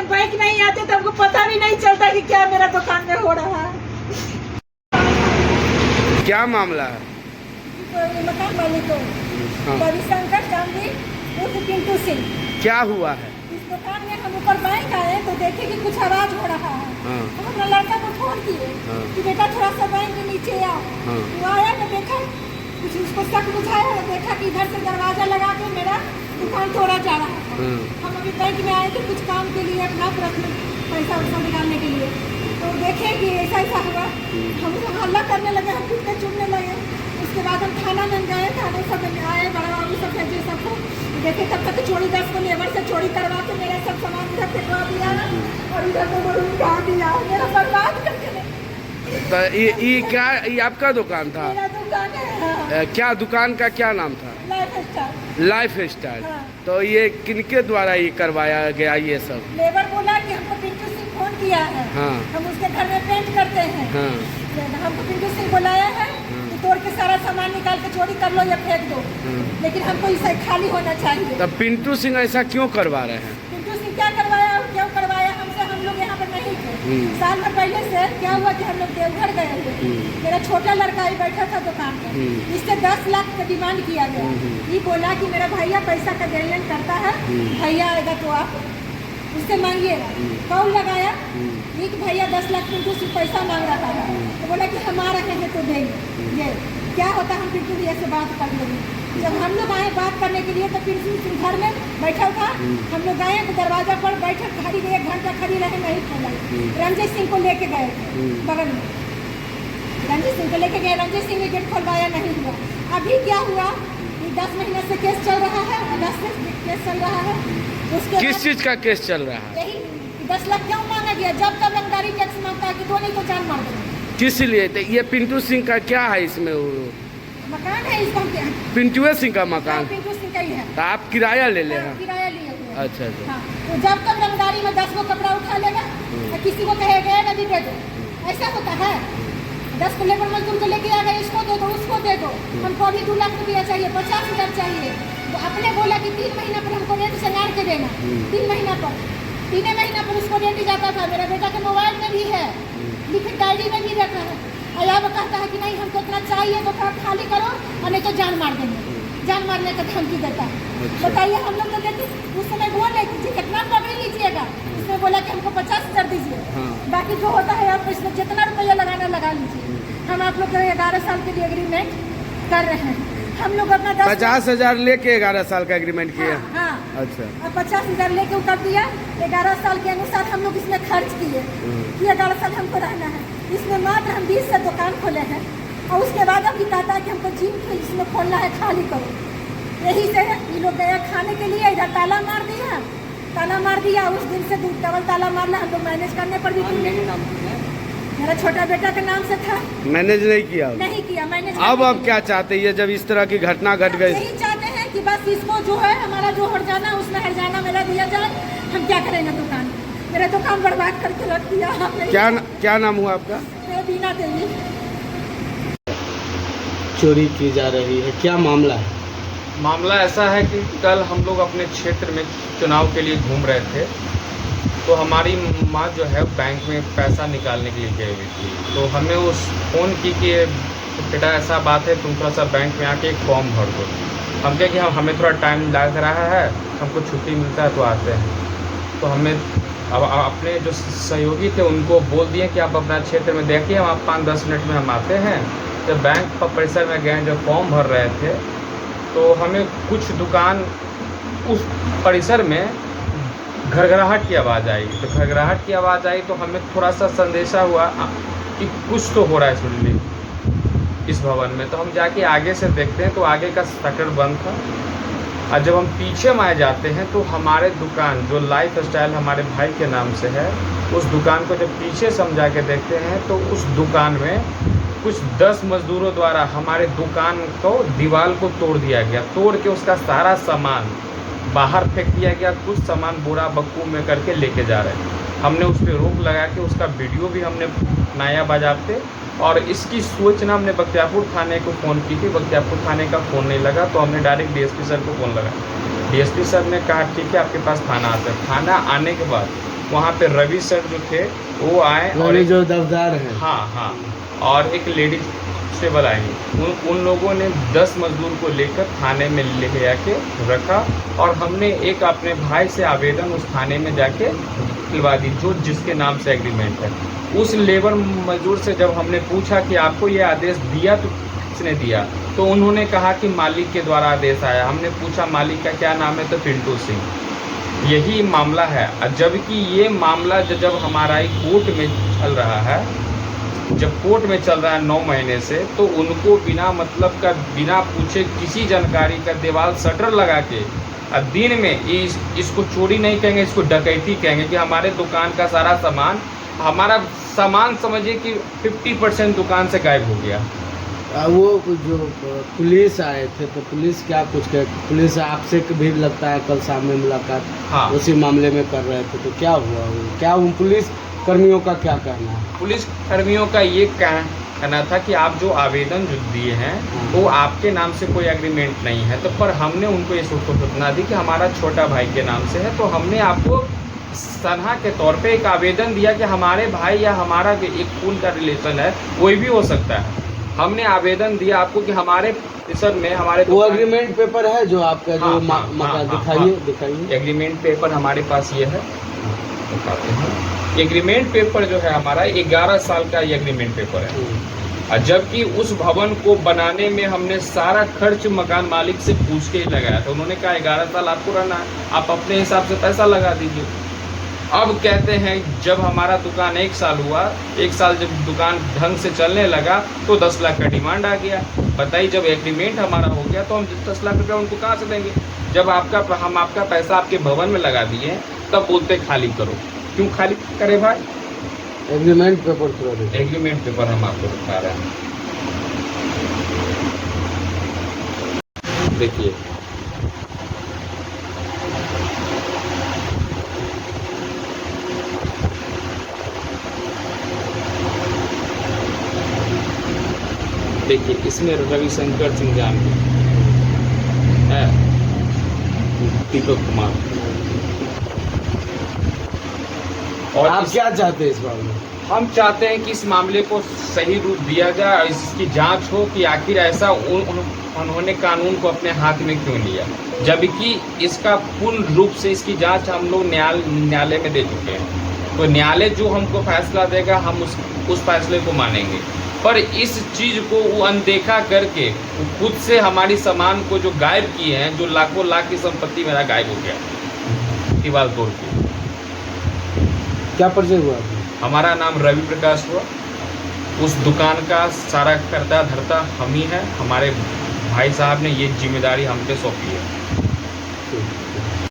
Bank नहीं आते तो हमको पता भी नहीं चलता कि क्या मेरा दुकान में हो रहा है। क्या मामला है? तो मकान मालिक हाँ। रविशंकर चांदी उर्फ पिंटू सिंह। क्या हुआ है? इस दुकान में हम ऊपर बैंक आए तो देखे कि कुछ आवाज हो रहा है। हाँ। हम अपना लड़का को फोन किए कि बेटा थोड़ा सा बैंक के नीचे आओ। हाँ। वो आया तो देखा कुछ उसको शक बुझाया, देखा कि इधर से दरवाजा लगा के मेरा दुकान तोड़ा जा रहा है। हम अभी बैंक में आए थे कुछ काम के लिए, अपना पैसा वैसा निकालने के लिए, तो देखे कि ऐसा ऐसा हुआ। हम लोग हल्ला करने लगे, हम टूटने चुनने लगे। उसके बाद हम थाना में गए, थाने सब आए, बड़ा बाबू सब भेजे सबको देखे। तब तक चोरी 10 को लेबर से चोरी करवा के मेरा सब सामान इधर फेंकवा दिया और इधर को बलून गा दिया, मेरा बर्बाद करके। तो ये क्या, ये आपका दुकान था? मेरा दुकान है। क्या दुकान का क्या नाम था? Life style. Life style. हाँ। तो ये किनके द्वारा ये करवाया गया ये सब? लेबर बोला कि हमको पिंटू सिंह फोन किया है। हाँ। हम उसके घर में पेंट करते हैं। हाँ। हमको पिंटू सिंह बुलाया है कि तोड़ के सारा सामान निकाल के चोरी कर लो या फेंक दो, लेकिन हमको इसे खाली होना चाहिए। तब पिंटू सिंह ऐसा क्यों करवा रहे हैं? पिंटू सिंह क्या करवाया और क्यों करवाया हमसे? हम लोग यहाँ पर नहीं थे। साल भर पहले से क्या हुआ कि हम लोग देवघर गए थे। मेरा छोटा लड़का ही बैठा था दुकान पर, इससे 10 लाख का डिमांड किया गया। ये बोला कि मेरा भैया पैसा का लेन देन करता है, भैया आएगा तो आप उससे मांगिएगा। कौन लगाया ये कि भैया 10 लाख पिंटू सिंह पैसा मांग रहा है, तो बोला कि हम आ रहे हैं तो देंगे। ये क्या होता, हम पिंटू भैया से बात कर लेंगे। जब हम लोग आए बात करने के लिए तो पिंटू सिंह घर में बैठा था। हम लोग गए तो दरवाजा पर बैठे खड़ी 1 घंटा खड़ी रहे, नहीं खोला। रंजीत सिंह को लेके गए थे बगल में, रंजीत सिंह को लेके गए, रंजीत सिंह ने गेट खोलवाया, नहीं हुआ। अभी क्या हुआ, 10 महीने से केस चल रहा है, अगस्त से केस चल रहा है। उसके किस चीज का केस चल रहा है? यही 10 लाख क्यों मांगा गया? जब तक रंगदारी टैक्स मांगता है कि दो नहीं तो जान मार देंगे। किस लिए? तो ये पिंटू सिंह का क्या है इसमें? मकान है इसका, क्या पिंटू सिंह का मकान? पिंटू सिंह का ही है। तो आप किराया ले ले हैं? किराया लिए हुए हैं। अच्छा अच्छा। हाँ, तो जब तक रंगदारी में 10 को कपड़ा उठा लेगा तो किसी को कहेगा ना दे दो, ऐसा होता है। 10 को लेबर मजदूर को लेके आ गए, इसको दे दो उसको दे दो। हमको अभी 2 लाख रुपया चाहिए, 50,000 चाहिए। तो अपने बोला कि 3 महीना पर हमको रेंट से लाड़ के देना। 3 महीना पर, 3 महीना पर उसको रेंट जाता था। मेरा बेटा के मोबाइल में भी है, लिखित डायरी में भी रखा है। और अब कहता है कि नहीं हमको इतना चाहिए तो थोड़ा खाली करो और नहीं तो जान मार देंगे। जान मारने का धमकी देता है। बताइए, हम लोग तो देते उस समय बोले कि कितना पकड़ लीजिएगा, उसने बोला कि हमको 50,000 दीजिए, बाकी जो होता है आप इसमें जितना रुपया लगाना लगा लीजिए। हम आप लोग 11 साल के लिए एग्रीमेंट कर रहे हैं। हम लोग अपना 50,000 लेके 11 साल का एग्रीमेंट किया। हाँ। अच्छा। अब 50,000 लेके वो कर दिया। 11 साल के अनुसार हम लोग इसमें खर्च किए कि 11 साल हमको रहना है इसमें। मात्र हम 20 से दुकान खोले हैं और उसके बाद अभी कहता है कि हमको जिम इसमें खोलना है, खाली करो। यही से ये लोग गया खाने के लिए, इधर ताला मार दिया, ताला मार दिया। उस दिन से डबल ताला मारना, हम लोग मैनेज करने पर भी मेरा छोटा बेटा के नाम से था, मैनेज नहीं किया। नहीं किया मैनेज। अब आप क्या चाहते हैं जब इस तरह की घटना घट गई? यही चाहते हैं कि बस इसको जो है हमारा जो हर्जाना उसमें हर्जाना मेरा दिया जाए। हम क्या करेंगे, दुकान मेरा दुकान बर्बाद करके रख दिया। क्या नाम हुआ आपका? बीना देवी। चोरी की जा रही है, क्या मामला है? मामला ऐसा है कि कल हम लोग अपने क्षेत्र में चुनाव के लिए घूम रहे थे, तो हमारी माँ जो है बैंक में पैसा निकालने के लिए गई हुई थी। तो हमें उस फ़ोन की कि बेटा ऐसा बात है, तुम थोड़ा सा बैंक में आके एक फॉर्म भर दो। हम कहे कि हमें थोड़ा टाइम लग रहा है, हमको छुट्टी मिलता है तो आते हैं। तो हमें अब अपने जो सहयोगी थे उनको बोल दिए कि आप अपना क्षेत्र में देखिए, हम आप 5-10 मिनट में हम आते हैं। जब बैंक परिसर में गए, जब फॉर्म भर रहे थे, तो हमें कुछ दुकान उस परिसर में घरघराहट की आवाज़ आई। तो घरघराहट की आवाज़ आई तो हमें थोड़ा सा संदेशा हुआ कि कुछ तो हो रहा है सुनली इस भवन में। तो हम जाके आगे से देखते हैं तो आगे का शटर बंद था। और जब हम पीछे में आ जाते हैं तो हमारे दुकान जो लाइफ स्टाइल हमारे भाई के नाम से है, उस दुकान को जब पीछे से हम जाके देखते हैं तो उस दुकान में कुछ 10 मजदूरों द्वारा हमारे दुकान को दीवार को तोड़ दिया गया। तोड़ के उसका सारा सामान बाहर फेंक दिया गया। कुछ सामान बोरा बक्कू में करके लेके जा रहे हैं। हमने उस पर रोक लगा के उसका वीडियो भी हमने बनाया बाजाबते, और इसकी सूचना हमने बख्तियारपुर थाने को फ़ोन की थी। बख्तियारपुर थाने का फ़ोन नहीं लगा तो हमने डायरेक्ट डीएसपी सर को फ़ोन लगा। डीएसपी सर ने कहा ठीक है आपके पास थाना आता है। थाना आने के बाद वहाँ पे रवि सर जो थे वो आए और रवि जो दफदार है। हाँ हाँ, और एक लेडीज कांस्टेबल आई। उन लोगों ने 10 मजदूर को लेकर थाने में ले जाके रखा और हमने एक अपने भाई से आवेदन उस थाने में जाके दिलवा दी जो जिसके नाम से एग्रीमेंट है। उस लेबर मजदूर से जब हमने पूछा कि आपको ये आदेश दिया तो किसने दिया, तो उन्होंने कहा कि मालिक के द्वारा आदेश आया। हमने पूछा मालिक का क्या नाम है, तो पिंटू सिंह। यही मामला है। जबकि ये मामला जब हमारा कोर्ट में चल रहा है, जब कोर्ट में चल रहा है 9 महीने से, तो उनको बिना मतलब का, बिना पूछे किसी जानकारी का दीवार शटर लगा के दिन में इसको चोरी नहीं कहेंगे, इसको डकैती कहेंगे कि हमारे दुकान का सारा सामान, हमारा सामान समझिए कि 50% दुकान से गायब हो गया। वो जो पुलिस आए थे तो पुलिस क्या कुछ कहे? पुलिस आपसे भी लगता है कल सामने मुलाकात हाँ, उसी मामले में कर रहे थे, तो क्या हुआ? क्या उन पुलिस कर्मियों का क्या कहना है? पुलिस कर्मियों का ये कहना था कि आप जो आवेदन जो दिए हैं वो आपके नाम से कोई एग्रीमेंट नहीं है। तो पर हमने उनको ये सूचना दी कि हमारा छोटा भाई के नाम से है, तो हमने आपको सलाह के तौर पे एक आवेदन दिया कि हमारे भाई या हमारा एक खून का रिलेशन है, कोई भी हो सकता है। हमने आवेदन दिया आपको कि हमारे सर में हमारे वो एग्रीमेंट पेपर है जो आपका जो हाँ, मकान हाँ, दिखाइए हाँ, दिखाइए। एग्रीमेंट पेपर हमारे पास ये है, दिखाते हैं। एग्रीमेंट पेपर जो है हमारा 11 साल का ये एग्रीमेंट पेपर है। और जबकि उस भवन को बनाने में हमने सारा खर्च मकान मालिक से पूछ के ही लगाया था। उन्होंने कहा 11 साल आपको रहना है, आप अपने हिसाब से पैसा लगा दीजिए। अब कहते हैं जब हमारा दुकान 1 साल हुआ, 1 साल जब दुकान ढंग से चलने लगा तो 10 लाख का डिमांड आ गया। बताइए, जब एग्रीमेंट हमारा हो गया तो हम 10 लाख रुपया उनको कहाँ से देंगे? जब हम आपका पैसा आपके भवन में लगा दिए तब बोलते खाली करो। क्यों खाली करे भाई? एग्रीमेंट पेपर थोड़ा देखिए। एग्रीमेंट पेपर हम आपको दिखा रहे हैं, देखिए। देखिए इसमें रविशंकर सिंह जानवी है, दीपक कुमार। और आप क्या चाहते हैं इस बारे में? हम चाहते हैं कि इस मामले को सही रूप दिया जाए और इसकी जांच हो कि आखिर ऐसा उन्होंने कानून को अपने हाथ में क्यों लिया, जबकि इसका पूर्ण रूप से इसकी जांच हम लोग न्यायालय में दे चुके हैं। तो न्यायालय जो हमको फैसला देगा हम उस फैसले को मानेंगे। पर इस चीज़ को वो अनदेखा करके खुद से हमारी सामान को जो गायब किए हैं, जो लाखों लाख की संपत्ति मेरा गायब हो गया दीवार तोड़ के। क्या परिचय हुआ? हमारा नाम रवि प्रकाश हुआ। उस दुकान का सारा करता धरता हम ही है। हमारे भाई साहब ने ये जिम्मेदारी हम पे सौंपी है।